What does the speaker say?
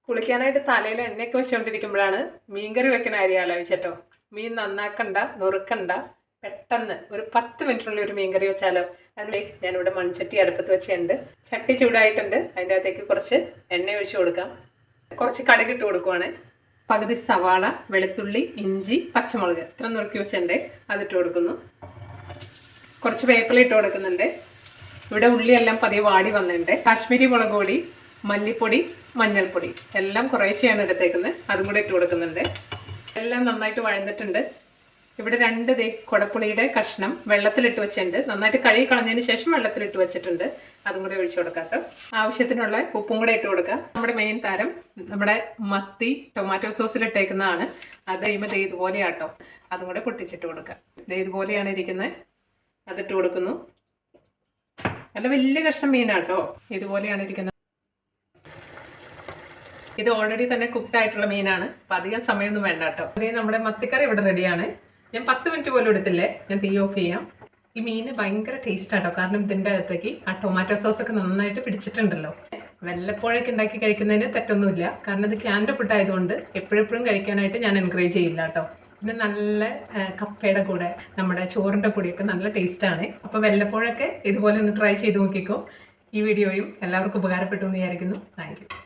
കുളിക്കാനായിട്ട് തലയിൽ എണ്ണയൊക്കെ വെച്ചുകൊണ്ടിരിക്കുമ്പോഴാണ് മീൻകറി വെക്കുന്ന കാര്യം ആലോചിച്ചട്ടോ. മീൻ നന്നാക്കണ്ട, നുറുക്കണ്ട, പെട്ടെന്ന് ഒരു 10 മിനിറ്റിനുള്ളിൽ ഒരു മീൻകറി വെച്ചാലോ. അതിന് ഞാനിവിടെ മൺചട്ടി അടുപ്പത്ത് വെച്ചിട്ടുണ്ട്. ചട്ടി ചൂടായിട്ടുണ്ട്. അതിൻ്റെ അകത്തേക്ക് കുറച്ച് എണ്ണ ഒഴിച്ച് കൊടുക്കാം. കുറച്ച് കടുകിട്ട് കൊടുക്കുവാണ്. പകുതി സവാള, വെളുത്തുള്ളി, ഇഞ്ചി, പച്ചമുളക് ഇത്ര നുറുക്കി വെച്ചിട്ടുണ്ട്. അതിട്ട് കൊടുക്കുന്നു. കുറച്ച് വേപ്പില ഇട്ട് കൊടുക്കുന്നുണ്ട്. ഇവിടെ ഉള്ളിയെല്ലാം പതിയെ വാടി വന്നിട്ടുണ്ട്. കാശ്മീരി മുളക് പൊടി, മല്ലിപ്പൊടി, മഞ്ഞൾപ്പൊടി എല്ലാം കുറേശ്ശെയാണ് എടുത്തേക്കുന്നത്. അതും കൂടെ ഇട്ട് കൊടുക്കുന്നുണ്ട്. എല്ലാം നന്നായിട്ട് വഴന്നിട്ടുണ്ട്. ഇവിടെ 2 കുടപ്പുളിയുടെ കഷ്ണം വെള്ളത്തിലിട്ട് വെച്ചിട്ടുണ്ട്. നന്നായിട്ട് കഴുകി കളഞ്ഞതിന് ശേഷം വെള്ളത്തിലിട്ട് വെച്ചിട്ടുണ്ട്. അതും കൂടെ ഒഴിച്ചു കൊടുക്കാം. ആവശ്യത്തിനുള്ള ഉപ്പും കൂടെ ഇട്ട് കൊടുക്കാം. നമ്മുടെ മെയിൻ താരം നമ്മുടെ മത്തി ടൊമാറ്റോ സോസിലിട്ടേക്കുന്നതാണ്. അത് കഴിയുമ്പോൾ ഇതുപോലെയാട്ടോ. അതും കൂടെ പൊട്ടിച്ചിട്ട് കൊടുക്കാം. ഇതുപോലെയാണ് ഇരിക്കുന്നത്. അതിട്ട് കൊടുക്കുന്നു. നല്ല വലിയ കഷ്ണം മീനാട്ടോ. ഇതുപോലെയാണ് ഇരിക്കുന്നത്. ഇത് ഓൾറെഡി തന്നെ കുക്ക്ഡ് ആയിട്ടുള്ള മീനാണ്. അപ്പം അധികം സമയമൊന്നും വേണ്ട കേട്ടോ. നമ്മുടെ മത്തിക്കറി ഇവിടെ റെഡിയാണ്. ഞാൻ 10 മിനിറ്റ് പോലും എടുത്തില്ലേ. ഞാൻ തീ ഓഫ് ചെയ്യാം. ഈ മീന് ഭയങ്കര ടേസ്റ്റ് ആട്ടോ. കാരണം ഇതിൻ്റെ അകത്തേക്ക് ആ ടൊമാറ്റോ സോസൊക്കെ നന്നായിട്ട് പിടിച്ചിട്ടുണ്ടല്ലോ. വല്ലപ്പോഴൊക്കെ ഉണ്ടാക്കി കഴിക്കുന്നതിന് തെറ്റൊന്നുമില്ല. കാരണം ഇത് ക്യാൻ്റെ ഫുഡ് ആയതുകൊണ്ട് എപ്പോഴെപ്പോഴും കഴിക്കാനായിട്ട് ഞാൻ എൻകറേജ് ചെയ്യില്ല കേട്ടോ. പിന്നെ നല്ല കപ്പയുടെ കൂടെ നമ്മുടെ ചോറിൻ്റെ കൂടെയൊക്കെ നല്ല ടേസ്റ്റാണ്. അപ്പോൾ വല്ലപ്പോഴൊക്കെ ഇതുപോലെ ഒന്ന് ട്രൈ ചെയ്ത് നോക്കിക്കോ. ഈ വീഡിയോയും എല്ലാവർക്കും ഉപകാരപ്പെട്ടു എന്ന് വിചാരിക്കുന്നു. Thank you.